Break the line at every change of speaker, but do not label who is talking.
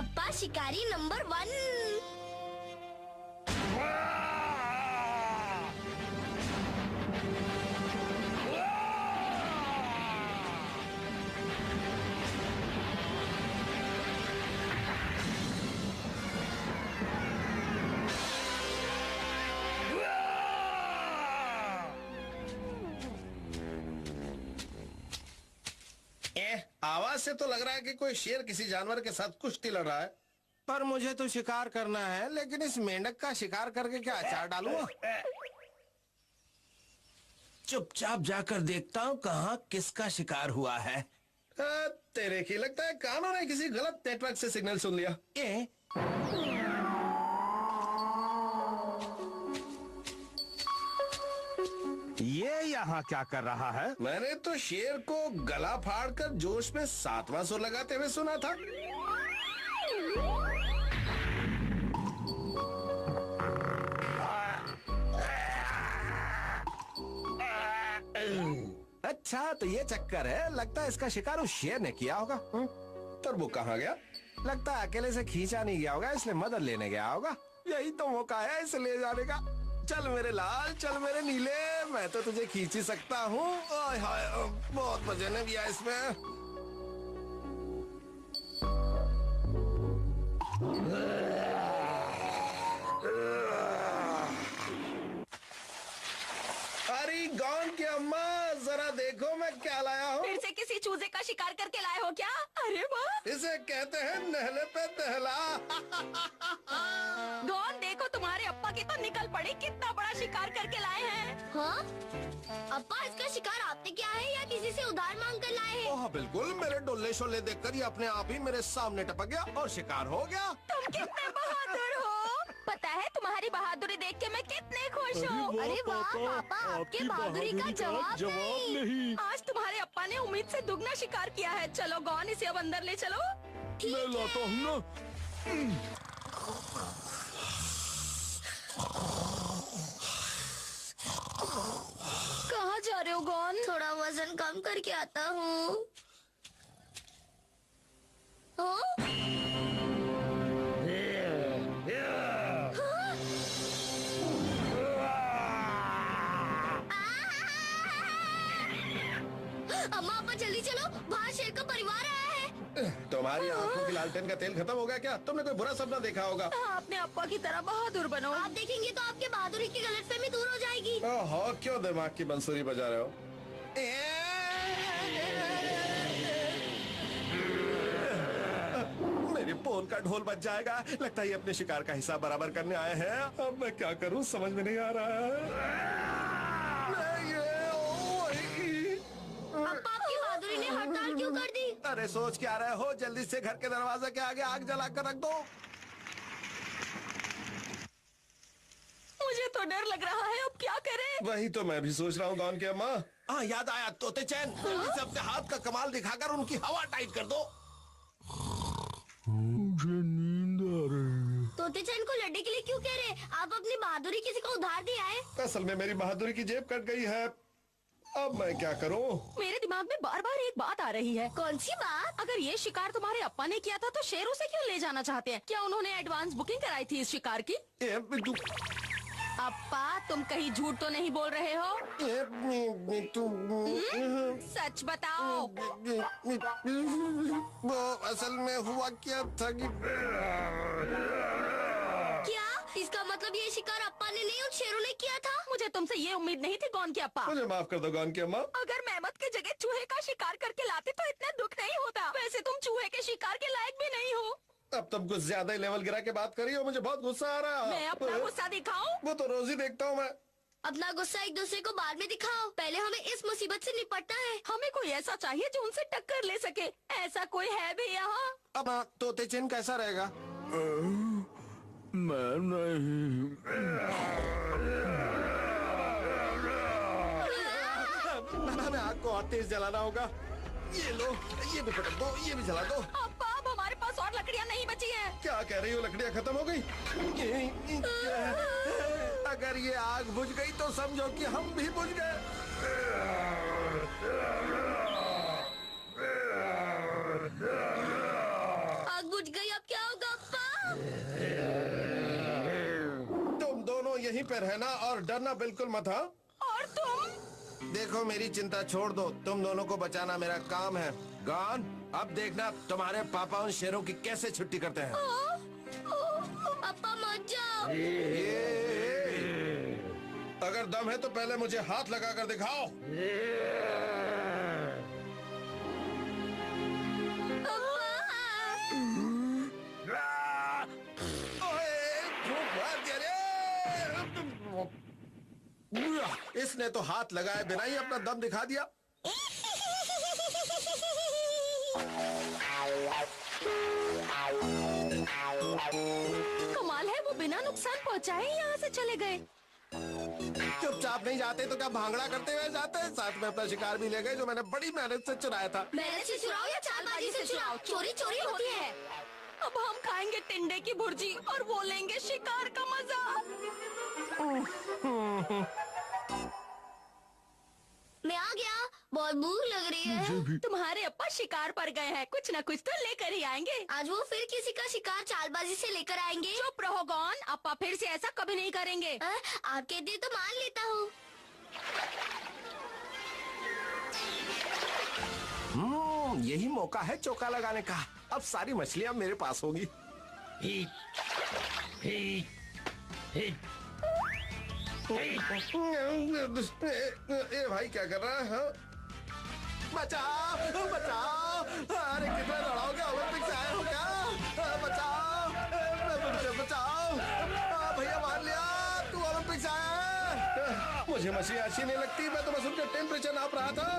अप्पा शिकारी नंबर 1।
आवाज से तो लग रहा है कि कोई शेर किसी जानवर के साथ कुश्ती लड़ रहा है।
पर मुझे तो शिकार करना है, लेकिन इस मेंढक का शिकार करके क्या अचार डालूं? चुपचाप जाकर देखता हूँ कहाँ किसका शिकार हुआ है।
तेरे की लगता है कानों ने किसी गलत नेटवर्क से सिग्नल सुन लिया।
ये यहाँ क्या कर रहा है?
मैंने तो शेर को गला फाड़कर जोश में 7वां सुर लगाते हुए सुना था।
अच्छा, तो ये चक्कर है। लगता है इसका शिकार उस शेर ने किया होगा।
पर वो कहाँ गया?
लगता है अकेले से खींचा नहीं गया होगा, इसलिए मदद लेने गया होगा। यही तो मौका है इसे ले जाने का। चल मेरे लाल, चल मेरे नीले, मैं तो तुझे खींच ही सकता हूँ। हाय, बहुत मजे ने दिया इसमें।
अरे गौन की अम्मा, जरा देखो मैं क्या लाया हूँ।
फिर से किसी चूजे का शिकार करके लाए हो क्या? अरे वाह!
इसे कहते हैं नहले पे दहला।
गौन, देखो तुम्हारे अप्पा की तो निकल पड़ी, कितना बड़ा शिकार करके लाए हैं।
हाँ? अप्पा, इसका शिकार आपने किया है या किसी से उधार मांग कर लाए हैं?
ओह बिल्कुल, मेरे डोले शोले देखकर ये अपने आप ही मेरे सामने टपक गया और शिकार हो गया।
तुम कितने बहादुर हो। पता है तुम्हारी बहादुरी देख के मैं कितने खुश हूँ।
अरे वाह पापा, आपके बहादुरी का जवाब नहीं।
आज तुम्हारे अप्पा ने उम्मीद से दुगना शिकार किया है। चलो गौन, इसे अब अंदर ले चलो।
मैं लाता हूँ ना।
कहाँ जा रहे हो गौन?
थोड़ा वजन कम करके आता हूँ। हाँ? अम्मा पापा जल्दी चलो, बाहर शेर का परिवार आया है।
तुम्हारी आंखों की लालटेन का तेल खत्म हो गया क्या? तुमने कोई बुरा सपना देखा होगा।
हाँ, अपने अप्पा की तरह बहादुर बनो।
आप देखेंगे तो आपके बहादुरी की गलतफहमी दूर हो जाएगी।
ओहो, क्यों दिमाग की बंसुरी बजा रहे हो?
मेरे पोल का ढोल बज जाएगा। लगता है ये अपने शिकार का हिस्सा बराबर करने आए हैं। अब मैं क्या करूं समझ में नहीं आ रहा है।
अप्पा, आपकी बहादुरी ने हड़ताल क्यों कर दी?
अरे सोच क्या रहे हो? जल्दी से घर के दरवाजे के आगे आग जलाकर रख दो।
मुझे तो डर लग रहा है, अब क्या करें?
वही तो मैं भी सोच रहा हूँ गौन की अम्मा।
हाँ, याद आया। तोते चैन, जल्दी से अपने हाथ का कमाल दिखाकर उनकी हवा टाइट कर दो।
मुझे नींद आ रही है।
तोते चैन को लड़ने के लिए क्यों कह रहे? आप अपनी बहादुरी किसी को उधार दिया है?
असल में मेरी बहादुरी की जेब कट गई है। अब मैं क्या करूं?
मेरे दिमाग में बार बार एक बात आ रही है।
कौन सी बात?
अगर ये शिकार तुम्हारे अप्पा ने किया था तो शेर उसे क्यों ले जाना चाहते हैं? क्या उन्होंने एडवांस बुकिंग कराई थी इस शिकार की? अप्पा, तुम कहीं झूठ तो नहीं बोल रहे हो? सच बताओ।
वो असल में हुआ क्या था कि
क्या इसका मतलब ये शिकार अप्पा ने नहीं, उन शेरों ने किया था?
मुझे तुमसे ये उम्मीद नहीं थी गौन के अप्पा।
मुझे माफ कर दो गौन की अम्मा।
अगर मेहमत की जगह चूहे का शिकार करके लाते तो इतना दुख नहीं होता। वैसे तुम चूहे के शिकार के लायक भी नहीं हो।
अब तुम कुछ ज्यादा ही लेवल गिरा के बात कर रही हो। मुझे बहुत गुस्सा आ रहा है।
मैं अपना गुस्सा दिखाऊं?
वो तो रोज ही देखता हूँ मैं।
अपना गुस्सा एक दूसरे को बाद में दिखाओ, पहले हमें इस मुसीबत से निपटना है।
हमें कोई ऐसा चाहिए जो उनसे टक्कर ले सके। ऐसा कोई है भी यहाँ?
अब तोते चैन कैसा रहेगा?
मैं नहीं।
हमें आग को और तेज जलाना होगा। ये लो, ये भी पटक दो, ये भी जला दो।
अप्पा, अब हमारे पास और लकड़ियाँ नहीं बची हैं।
क्या कह रही हो? लकड़ियाँ खत्म हो गई?
अगर ये आग बुझ गई तो समझो कि हम भी बुझ गए।
आग बुझ पूछ गई, अब क्या होगा अप्पा?
तुम दोनों यहीं पे रहना और डरना बिल्कुल मत, हाँ?
और तुम?
देखो मेरी चिंता छोड़ दो, तुम दोनों को बचाना मेरा काम है। गॉन, अब देखना तुम्हारे पापा उन शेरों की कैसे छुट्टी करते हैं।
अप्पा मत जाओ।
अगर दम है तो पहले मुझे हाथ लगा कर दिखाओ। इसने तो हाथ लगाए बिना ही अपना दम दिखा दिया।
कमाल है, वो बिना नुकसान पहुंचाए यहाँ से चले गए।
चुपचाप नहीं जाते तो क्या भांगड़ा करते हुए जाते? साथ में अपना शिकार भी ले गए जो मैंने बड़ी मेहनत से चुराया था।
मेहनत से चुराओ या चालबाजी से चुराओ, चोरी चोरी होती है।
अब हम खाएंगे टिंडे की भुर्जी और वो लेंगे शिकार का मजा।
मैं आ गया, बहुत भूख लग रही है।
तुम्हारे अप्पा शिकार पर गए हैं, कुछ न कुछ तो लेकर ही आएंगे।
आज वो फिर किसी का शिकार चालबाजी से लेकर आएंगे।
चुप रहो गॉन, अप्पा फिर से ऐसा कभी नहीं करेंगे।
आप कहते तो मान लेता हूँ।
यही मौका है चौका लगाने का। अब सारी मछलियाँ मेरे पास होंगी। ए भाई क्या कर रहा है? हाँ? बचाओ बचाओ! अरे कितना लड़ाओगे? ओलंपिक से आए हो क्या? बचाओ बचाओ! भैया मान लिया, तू ओलंपिक से आया है। मुझे मछली अच्छी नहीं लगती, मैं तो बस उनका टेम्परेचर नाप रहा था।